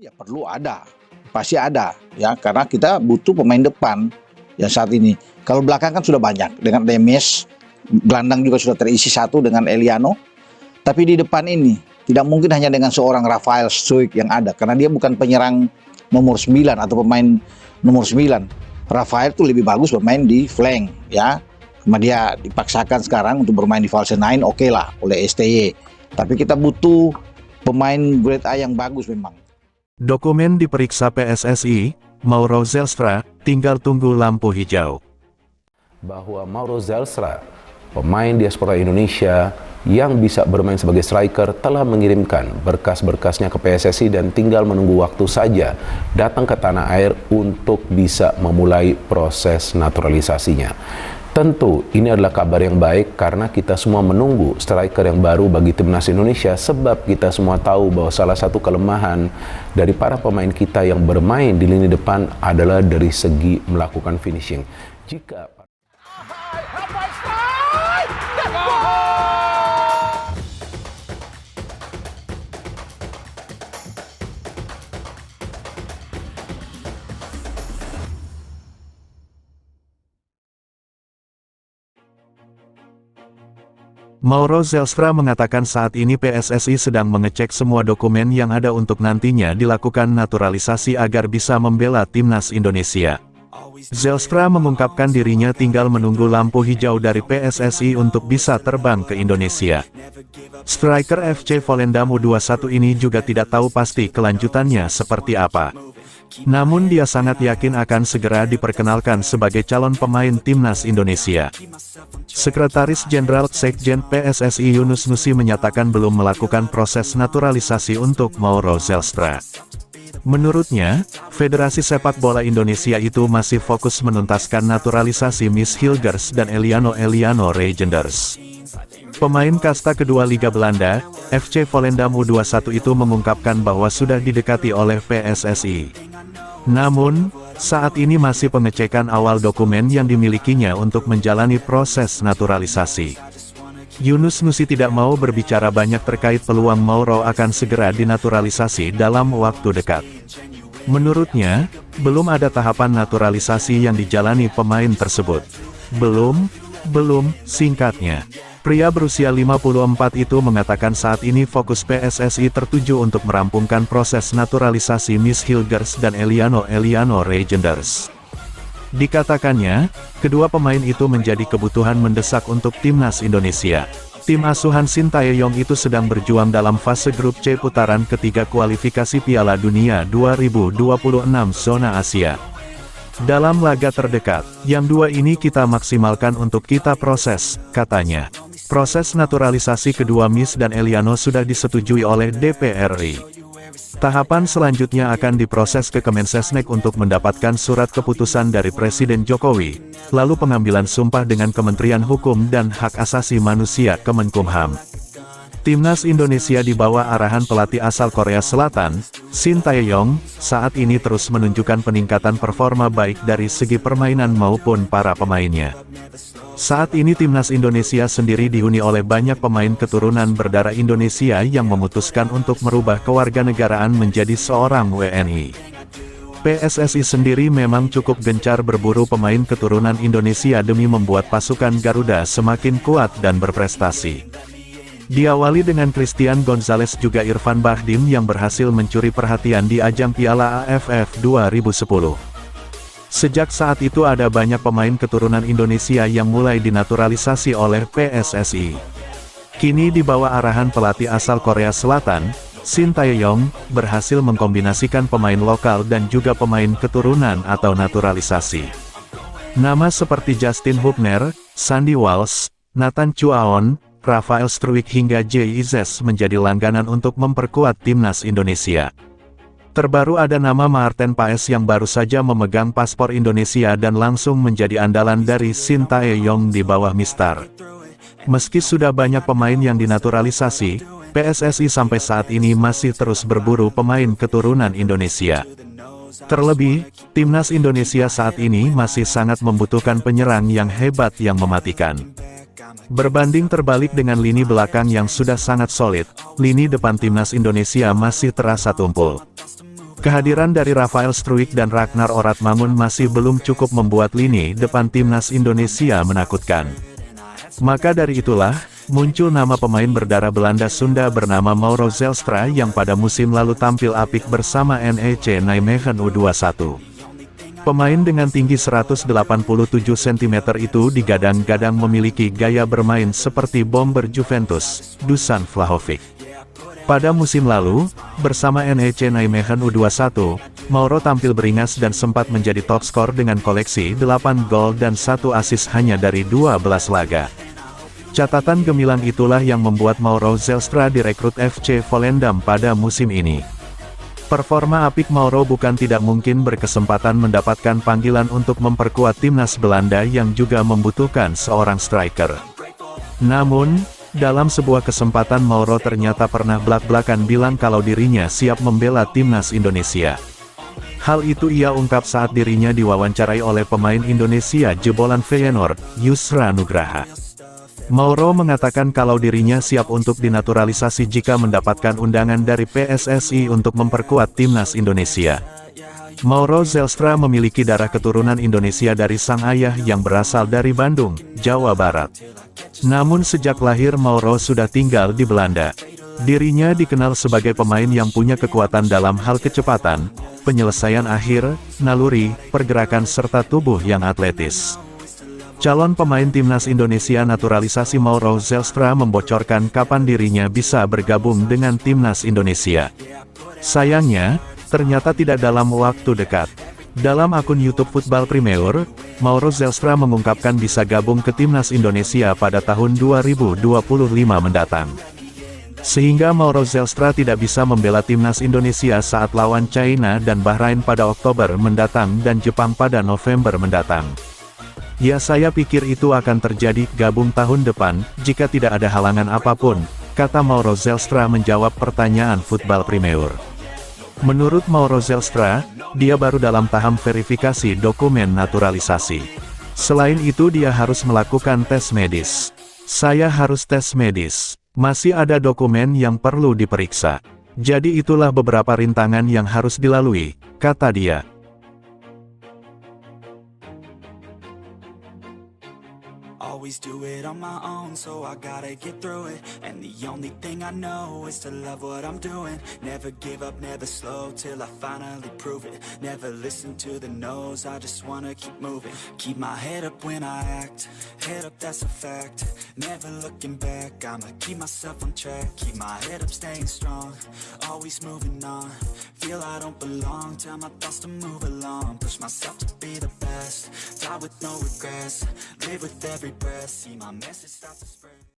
Ya perlu ada, pasti ada ya karena kita butuh pemain depan ya saat ini. Kalau belakang kan sudah banyak dengan Demes, gelandang juga sudah terisi satu dengan Eliano. Tapi di depan ini tidak mungkin hanya dengan seorang Rafael Struijk yang ada karena dia bukan penyerang nomor 9 atau pemain nomor 9. Rafael itu lebih bagus bermain di flank ya. Cuma dia dipaksakan sekarang untuk bermain di false nine, oke lah oleh STY. Tapi kita butuh pemain grade A yang bagus memang. Dokumen diperiksa PSSI, Mauro Zelstra, tinggal tunggu lampu hijau. Bahwa Mauro Zelstra, pemain diaspora Indonesia yang bisa bermain sebagai striker, telah mengirimkan berkas-berkasnya ke PSSI dan tinggal menunggu waktu saja datang ke tanah air untuk bisa memulai proses naturalisasinya. Tentu ini adalah kabar yang baik karena kita semua menunggu striker yang baru bagi timnas Indonesia, sebab kita semua tahu bahwa salah satu kelemahan dari para pemain kita yang bermain di lini depan adalah dari segi melakukan finishing. Jika Mauro Zelstra mengatakan saat ini PSSI sedang mengecek semua dokumen yang ada untuk nantinya dilakukan naturalisasi agar bisa membela timnas Indonesia. Zelstra mengungkapkan dirinya tinggal menunggu lampu hijau dari PSSI untuk bisa terbang ke Indonesia. Striker FC Volendam U21 ini juga tidak tahu pasti kelanjutannya seperti apa. Namun dia sangat yakin akan segera diperkenalkan sebagai calon pemain timnas Indonesia. Sekretaris Jenderal Sekjen PSSI Yunus Nusi menyatakan belum melakukan proses naturalisasi untuk Mauro Zelstra. Menurutnya, Federasi Sepak Bola Indonesia itu masih fokus menuntaskan naturalisasi Miss Hilgers dan Eliano Regenders. Pemain kasta kedua Liga Belanda, FC Volendam U21 itu mengungkapkan bahwa sudah didekati oleh PSSI. Namun, saat ini masih pengecekan awal dokumen yang dimilikinya untuk menjalani proses naturalisasi. Yunus Nusi tidak mau berbicara banyak terkait peluang Mauro akan segera dinaturalisasi dalam waktu dekat. Menurutnya, belum ada tahapan naturalisasi yang dijalani pemain tersebut. Belum, singkatnya. Pria berusia 54 itu mengatakan saat ini fokus PSSI tertuju untuk merampungkan proses naturalisasi Miss Hilgers dan Eliano Regenders. Dikatakannya, kedua pemain itu menjadi kebutuhan mendesak untuk timnas Indonesia. Tim asuhan Sintayong itu sedang berjuang dalam fase grup C putaran ketiga kualifikasi Piala Dunia 2026 zona Asia. Dalam laga terdekat, yang dua ini kita maksimalkan untuk kita proses, katanya. Proses naturalisasi kedua Miss dan Eliano sudah disetujui oleh DPR RI. Tahapan selanjutnya akan diproses ke Kemensesnek untuk mendapatkan surat keputusan dari Presiden Jokowi, lalu pengambilan sumpah dengan Kementerian Hukum dan Hak Asasi Manusia Kemenkumham. Timnas Indonesia di bawah arahan pelatih asal Korea Selatan, Sintayong, saat ini terus menunjukkan peningkatan performa baik dari segi permainan maupun para pemainnya. Saat ini timnas Indonesia sendiri dihuni oleh banyak pemain keturunan berdarah Indonesia yang memutuskan untuk merubah kewarganegaraan menjadi seorang WNI. PSSI sendiri memang cukup gencar berburu pemain keturunan Indonesia demi membuat pasukan Garuda semakin kuat dan berprestasi. Diawali dengan Christian Gonzalez juga Irfan Bahdim yang berhasil mencuri perhatian di ajang Piala AFF 2010. Sejak saat itu ada banyak pemain keturunan Indonesia yang mulai dinaturalisasi oleh PSSI. Kini di bawah arahan pelatih asal Korea Selatan, Sintayong, berhasil mengkombinasikan pemain lokal dan juga pemain keturunan atau naturalisasi. Nama seperti Justin Hubner, Sandy Walsh, Nathan Chuaon, Rafael Struijk hingga Jay Izes menjadi langganan untuk memperkuat timnas Indonesia. Terbaru ada nama Maarten Paes yang baru saja memegang paspor Indonesia dan langsung menjadi andalan dari Sintayong di bawah Mistar. Meski sudah banyak pemain yang dinaturalisasi, PSSI sampai saat ini masih terus berburu pemain keturunan Indonesia. Terlebih, timnas Indonesia saat ini masih sangat membutuhkan penyerang yang hebat yang mematikan. Berbanding terbalik dengan lini belakang yang sudah sangat solid, lini depan timnas Indonesia masih terasa tumpul. Kehadiran dari Rafael Struijk dan Ragnar Oratmangun masih belum cukup membuat lini depan timnas Indonesia menakutkan. Maka dari itulah, muncul nama pemain berdarah Belanda Sunda bernama Mauro Zelstra yang pada musim lalu tampil apik bersama NEC Nijmegen U21. Pemain dengan tinggi 187 cm itu digadang-gadang memiliki gaya bermain seperti bomber Juventus, Dusan Vlahovic. Pada musim lalu, bersama NEC Nijmegen U21, Mauro tampil beringas dan sempat menjadi top skor dengan koleksi 8 gol dan 1 assist hanya dari 12 laga. Catatan gemilang itulah yang membuat Mauro Zelstra direkrut FC Volendam pada musim ini. Performa apik Mauro bukan tidak mungkin berkesempatan mendapatkan panggilan untuk memperkuat timnas Belanda yang juga membutuhkan seorang striker. Namun, dalam sebuah kesempatan Mauro ternyata pernah belak-belakan bilang kalau dirinya siap membela timnas Indonesia. Hal itu ia ungkap saat dirinya diwawancarai oleh pemain Indonesia jebolan Feyenoord, Yusra Nugraha. Mauro mengatakan kalau dirinya siap untuk dinaturalisasi jika mendapatkan undangan dari PSSI untuk memperkuat timnas Indonesia. Mauro Zelstra memiliki darah keturunan Indonesia dari sang ayah yang berasal dari Bandung, Jawa Barat. Namun sejak lahir Mauro sudah tinggal di Belanda. Dirinya dikenal sebagai pemain yang punya kekuatan dalam hal kecepatan, penyelesaian akhir, naluri, pergerakan serta tubuh yang atletis. Calon pemain timnas Indonesia naturalisasi Mauro Zelstra membocorkan kapan dirinya bisa bergabung dengan timnas Indonesia. Sayangnya, ternyata tidak dalam waktu dekat. Dalam akun YouTube Football Premier, Mauro Zelstra mengungkapkan bisa gabung ke timnas Indonesia pada tahun 2025 mendatang. Sehingga Mauro Zelstra tidak bisa membela timnas Indonesia saat lawan China dan Bahrain pada Oktober mendatang dan Jepang pada November mendatang. Ya, saya pikir itu akan terjadi gabung tahun depan, jika tidak ada halangan apapun, kata Mauro Zelstra menjawab pertanyaan Football Premier. Menurut Mauro Zelstra, dia baru dalam tahap verifikasi dokumen naturalisasi. Selain itu dia harus melakukan tes medis. Saya harus tes medis. Masih ada dokumen yang perlu diperiksa. Jadi itulah beberapa rintangan yang harus dilalui, kata dia. Always do it on my own, so I gotta get through it. And the only thing I know is to love what I'm doing. Never give up, never slow, till I finally prove it. Never listen to the no's, I just wanna keep moving. Keep my head up when I act, head up, that's a fact. Never looking back, I'ma keep myself on track. Keep my head up, staying strong, always moving on. Feel I don't belong, tell my thoughts to move along. Push myself to be the best, die with no regrets. Live with every breath, see my message start to spread.